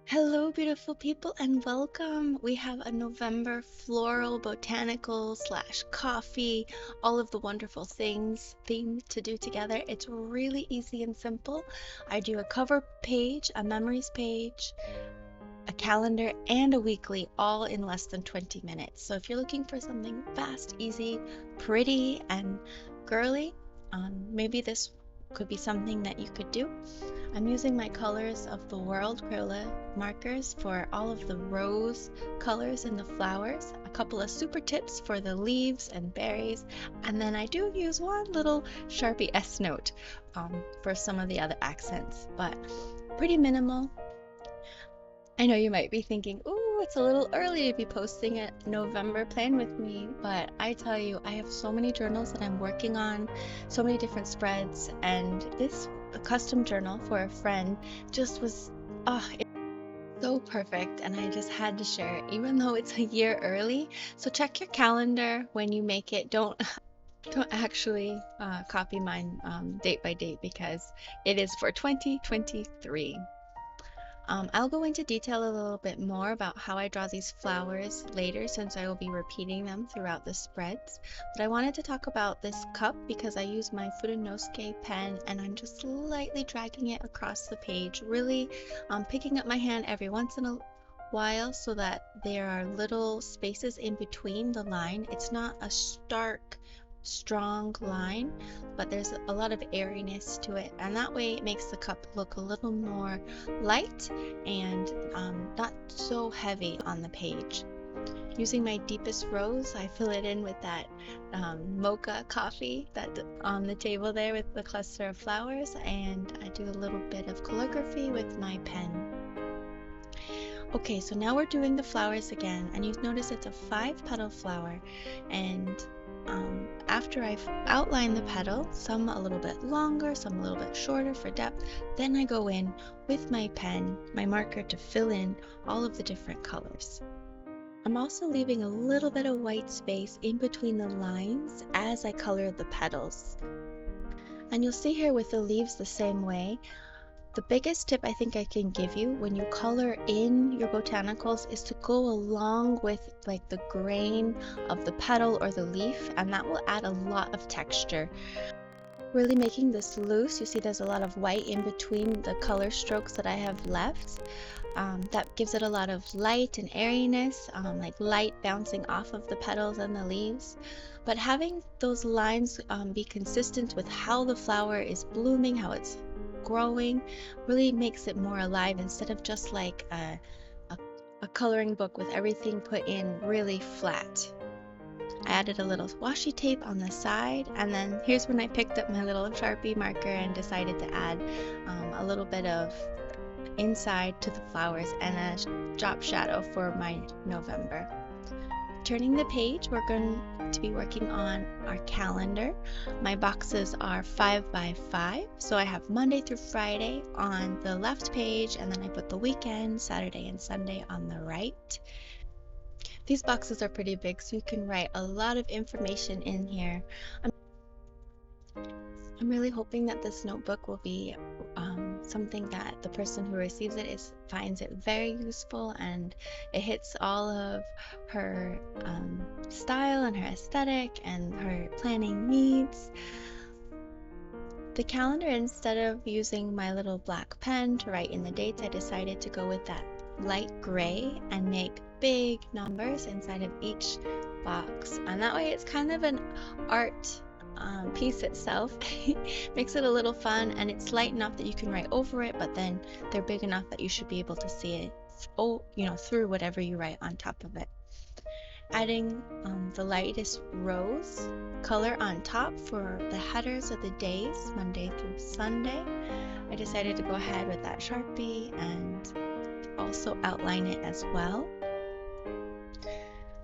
Hello, beautiful people, and welcome. We have a November floral, botanical slash coffee, all of the wonderful things theme to do together. It's really easy and simple. I do a cover page, a memories page, a calendar, and a weekly, all in less than 20 minutes. So if you're looking for something fast, easy, pretty, and girly, maybe this could be something that you could do. I'm using my colors of the World Crayola markers for all of the rose colors in the flowers, a couple of super tips for the leaves and berries, and then I do use one little Sharpie S note for some of the other accents, but pretty minimal. I know you might be thinking, ooh, it's a little early to be posting a November plan with me, but I tell you, I have so many journals that I'm working on, so many different spreads, and this custom journal for a friend just was, it's so perfect, and I just had to share it, even though it's a year early. So check your calendar when you make it. Don't actually copy mine date by date because it is for 2023. I'll go into detail a little bit more about how I draw these flowers later since I will be repeating them throughout the spreads. But I wanted to talk about this cup because I use my Fudenosuke pen and I'm just lightly dragging it across the page, really picking up my hand every once in a while so that there are little spaces in between the line. It's not a stark strong line, but there's a lot of airiness to it, and that way it makes the cup look a little more light and not so heavy on the page. Using my deepest rose, I fill it in with that mocha coffee that's on the table there with the cluster of flowers, and I do a little bit of calligraphy with my pen. Okay, so now we're doing the flowers again, and you've noticed it's a 5-petal flower, and after I've outlined the petal, some a little bit longer, some a little bit shorter for depth, then I go in with my pen, my marker, to fill in all of the different colors. I'm also leaving a little bit of white space in between the lines as I color the petals. And you'll see here with the leaves the same way. The biggest tip I think I can give you when you color in your botanicals is to go along with like the grain of the petal or the leaf, and that will add a lot of texture. Really making this loose, you see there's a lot of white in between the color strokes that I have left. That gives it a lot of light and airiness, like light bouncing off of the petals and the leaves. But having those lines be consistent with how the flower is blooming, how it's growing, really makes it more alive instead of just like a coloring book with everything put in really flat. I added a little washi tape on the side, and then here's when I picked up my little Sharpie marker and decided to add a little bit of inside to the flowers and a drop shadow for my November. Turning the page, we're going to be working on our calendar. My boxes are 5 by 5, so I have Monday through Friday on the left page, and then I put the weekend, Saturday and Sunday on the right. These boxes are pretty big, so you can write a lot of information in here. I'm really hoping that this notebook will be something that the person who receives it finds it very useful, and it hits all of her style and her aesthetic and her planning needs. The calendar, instead of using my little black pen to write in the dates, I decided to go with that light gray and make big numbers inside of each box, and that way it's kind of an art piece itself. Makes it a little fun, and it's light enough that you can write over it, but then they're big enough that you should be able to see it through whatever you write on top of it. Adding the lightest rose color on top for the headers of the days, Monday through Sunday. I decided to go ahead with that Sharpie and also outline it as well.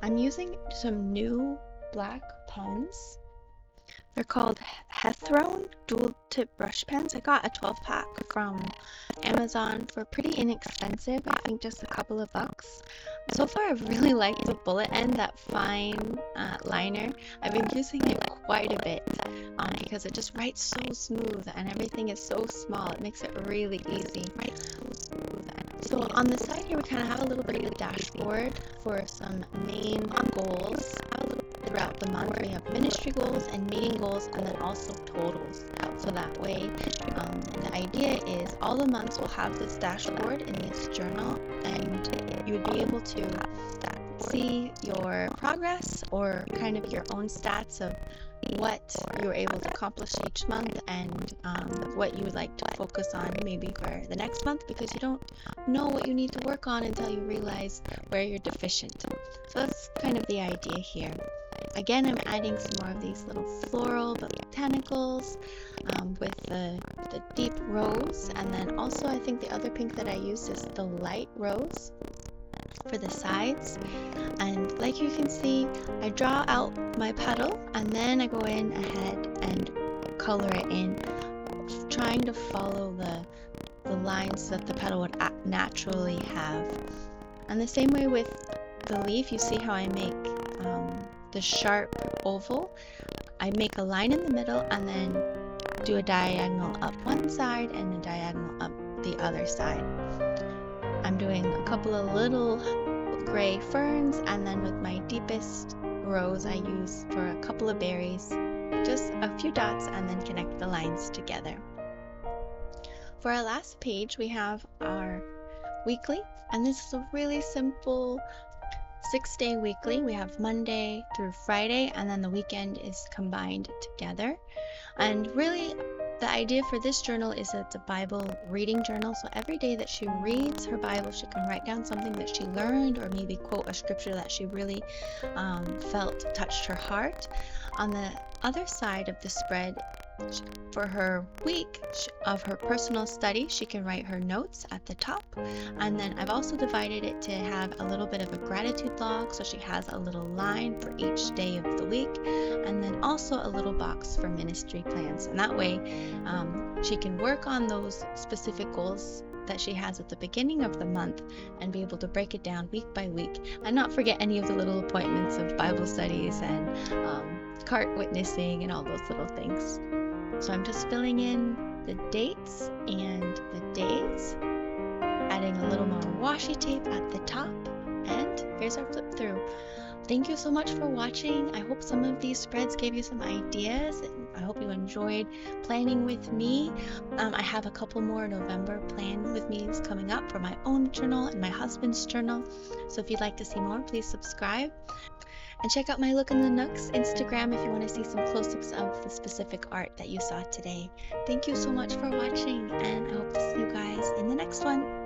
I'm using some new black pens. They're called Hethrone dual tip brush pens. I got a 12-pack from Amazon for pretty inexpensive, I think just a couple of bucks. So far I've really liked the bullet end, that fine liner. I've been using it quite a bit because it just writes so smooth and everything is so small. It makes it really easy. So on the side here, we kind of have a little bit of a dashboard for some main goals throughout the month. We have ministry goals and meeting goals, and then also totals. So that way, the idea is all the months will have this dashboard in this journal, and you would be able to see your progress or kind of your own stats of what you were able to accomplish each month, and what you would like to focus on maybe for the next month, because you don't know what you need to work on until you realize where you're deficient. So that's kind of the idea here. Again, I'm adding some more of these little floral botanicals with the deep rose, and then also I think the other pink that I used is the light rose for the sides. And like you can see, I draw out my petal and then I go in ahead and color it in, trying to follow the lines that the petal would naturally have. And the same way with the leaf, you see how I make the sharp oval. I make a line in the middle and then do a diagonal up one side and a diagonal up the other side. I'm doing a couple of little gray ferns, and then with my deepest rose I use for a couple of berries, just a few dots, and then connect the lines together. For our last page, we have our weekly, and this is a really simple 6-day weekly. We have Monday through Friday, and then the weekend is combined together. And really, the idea for this journal is that it's a Bible reading journal. So every day that she reads her Bible, she can write down something that she learned, or maybe quote a scripture that she really felt touched her heart. On the other side of the spread, for her week of her personal study, she can write her notes at the top. And then I've also divided it to have a little bit of a gratitude log, so she has a little line for each day of the week, and then also a little box for ministry plans. And that way she can work on those specific goals that she has at the beginning of the month and be able to break it down week by week, and not forget any of the little appointments of Bible studies and cart witnessing and all those little things. So I'm just filling in the dates and the days, adding a little more washi tape at the top, and here's our flip through. Thank you so much for watching. I hope some of these spreads gave you some ideas. I hope you enjoyed planning with me. I have a couple more November plan with me coming up for my own journal and my husband's journal. So if you'd like to see more, please subscribe. And check out my Look in the Nooks Instagram if you want to see some close-ups of the specific art that you saw today. Thank you so much for watching, and I hope to see you guys in the next one.